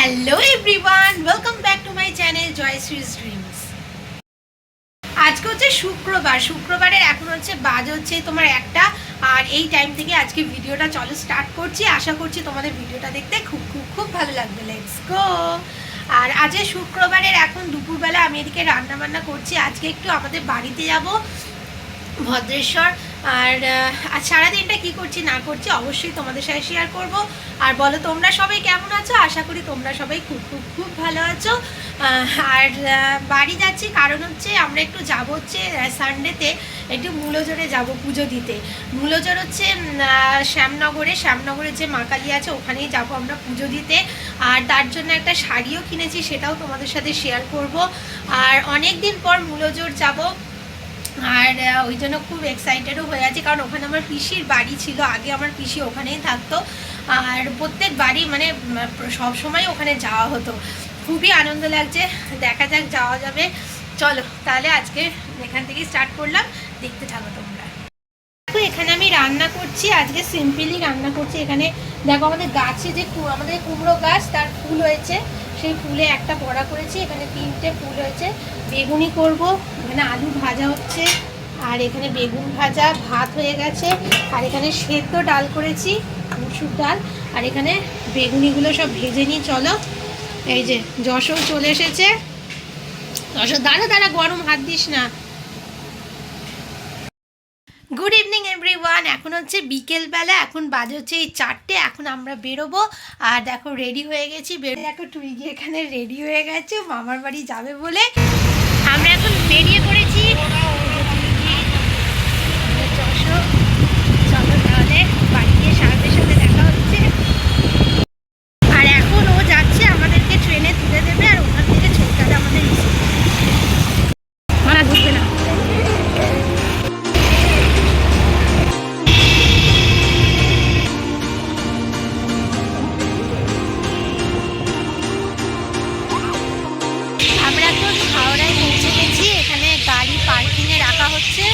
Hello everyone, welcome back to my channel Joyshree's dreams. আজকে হচ্ছে শুক্রবারের এখন হচ্ছে বাজ হচ্ছে তোমার একটা। আর এই টাইম থেকে আজকে ভিডিওটা চলো স্টার্ট করছি। আশা করছি তোমাদের ভিডিওটা দেখতে খুব খুব খুব ভালো লাগবে। Let's go. আর আজকে শুক্রবারের এখন দুপুরবেলা আমি এদিকে রান্না বান্না করছি। আজকে একটু আমাদের বাড়িতে যাব, ভদ্রেশ্বর। আর সারাদিনটা কী করছি না করছি অবশ্যই তোমাদের সাথে শেয়ার করব। আর বলো তোমরা সবাই কেমন আছো? আশা করি তোমরা সবাই খুব খুব খুব ভালো আছো। আর বাড়ি যাচ্ছি কারণ হচ্ছে আমরা একটু যাব হচ্ছে সানডেতে একটু মূলজোরে যাব পুজো দিতে। মূলজোর হচ্ছে শ্যামনগরে যে মা কালী আছে ওখানেই যাব আমরা পুজো দিতে। আর তার জন্য একটা শাড়িও কিনেছি, সেটাও তোমাদের সাথে শেয়ার করব। আর অনেক দিন পর মূলজোর যাব, আর ওই জন্য খুব এক্সাইটেডও হয়ে আছে কারণ ওখানে আমার পিসির বাড়ি ছিল, আগে আমার পিসি ওখানেই থাকতো। আর প্রত্যেক বাড়ি মানে সব সময় ওখানে যাওয়া হতো। খুবই আনন্দ লাগছে, দেখা যাক যাওয়া যাবে। চলো তাহলে আজকে এখান থেকেই স্টার্ট করলাম, দেখতে থাকো তোমরা। দেখো এখানে আমি রান্না করছি, আজকে সিম্পলি রান্না করছি। এখানে দেখো আমাদের গাছে যে আমাদের কুমড়ো গাছ, তার ফুল হয়েছে, সেই ফুলে একটা বড়া করেছি। এখানে 3টে ফুল হয়েছে। বেগুনি করব, এখানে আলু ভাজা হচ্ছে, আর এখানে বেগুন ভাজা, ভাত হয়ে গেছে। আর এখানে সেদ্ধ ডাল করেছি, মুসুর ডাল। আর এখানে বেগুনিগুলো সব ভেজে নিই। চলো, এই যে যশও চলে এসেছে। যশো দাঁড়া গরম হাত দিস না। গুড ইভিনিং এভরিওয়ান, এখন হচ্ছে বিকেলবেলা, এখন বাজে হচ্ছে এই 4টে। এখন আমরা বেরোবো। আর দেখো রেডি হয়ে গেছি। দেখো টুইগি এখানে রেডি হয়ে গেছে মামার বাড়ি যাবে বলে। আমরা এখন বেরিয়ে পড়েছি। চলো তাহলে বাড়ি গিয়ে সাহেবের সাথে দেখা হচ্ছে। আর এখন ও যাচ্ছে আমাদেরকে ট্রেনে তুলে দেবে, আর ওখান থেকে ছোটটা আমাদের মারা ঘুরবে না। আমরা এখন হাওড়ায় পৌঁছে গেছি, এখানে গাড়ি পার্কিংয়ে রাখা হচ্ছে।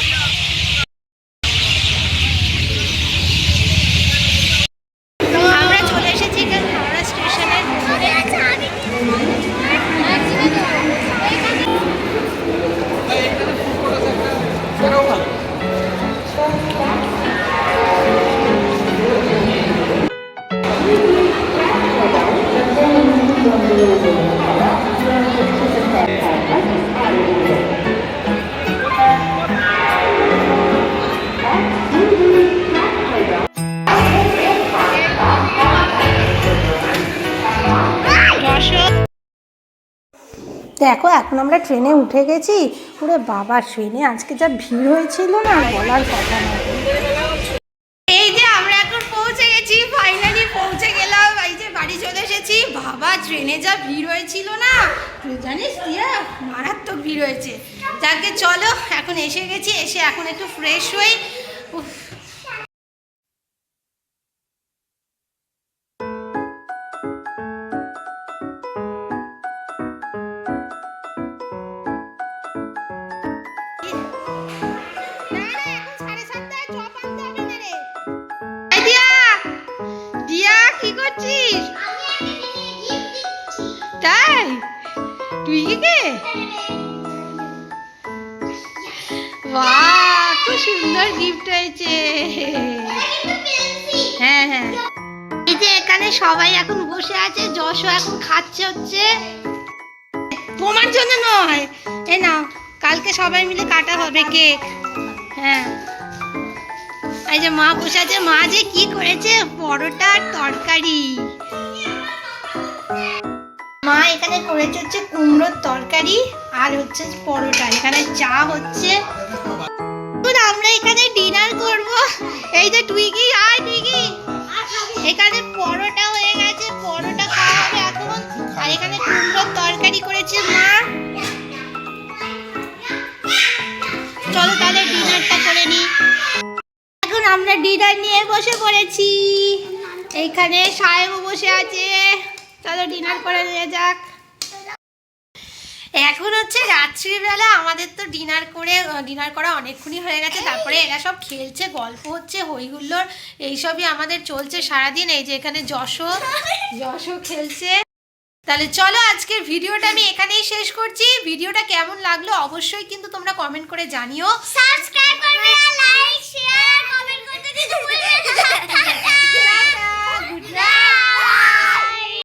আমরা চলে এসেছি এখানে হাওড়া স্টেশনের ভিতরে। দেখো এখন আমরা ট্রেনে উঠে গেছি। ওরে বাবা, ট্রেনে আজকে যা ভিড় হয়েছিল না, বলার কথা না। এই যে আমরা এখন পৌঁছে গেছি, ফাইনালি পৌঁছে গেলাম। এই যে বাড়ি চলে এসেছি। বাবা, ট্রেনে যা ভিড় হয়েছিল না, তুই জানিস দিয়া, মারাত্মক ভিড় হয়েছে। যাকে চলো এখন এসে গেছি, এসে এখন একটু ফ্রেশ হই। কি করছিস? তাই তুই কে? বাহ, খুব সুন্দর গিফট হয়েছে। হ্যাঁ হ্যাঁ, এই যে এখানে সবাই এখন বসে আছে, যশও এখন খাচ্ছে হচ্ছে। তোমার জন্য নয়, এ নাও, কালকে সবাই মিলে কাটা হবে কেক। হ্যাঁ, এই যে মা বসে আছে। মা যে কি করেছে, পরোটা আর তরকারি। মা এখানে করেছে হচ্ছে কুমড়োর তরকারি আর হচ্ছে পরোটা। এখানে চা হচ্ছে। আমরা এখানে ডিনার করব। এই যে টুইগি, আয় টুইগি, এখানে পরোটা হয়ে গেছে, পরোটা খাওয়া হবে এখন। আর এখানে কুমড়োর তরকারি করেছে মা। চলো তাহলে ডিনারটা করে নিই। এখন আমরা ডিনার নিয়ে বসে পড়েছি। এইখানে সাহেবও বসে আছে। চলো ডিনার করে নিয়ে যাক। এখন হচ্ছে রাত্রিবেলা, আমাদের তো ডিনার করা অনেকক্ষণই হয়ে গেছে। তারপরে এরা সব খেলছে, গল্প হচ্ছে, হই হুল্লোড়, এইসবই আমাদের চলছে সারাদিন। এই যে এখানে যশও খেলছে। তাহলে চলো আজকের ভিডিওটা আমি এখানেই শেষ করছি। ভিডিওটা কেমন লাগলো অবশ্যই কিন্তু তোমরা কমেন্ট করে জানিও। সাবস্ক্রাইব করবে, লাইক শেয়ার কমেন্ট করতে কিন্তু ভুলো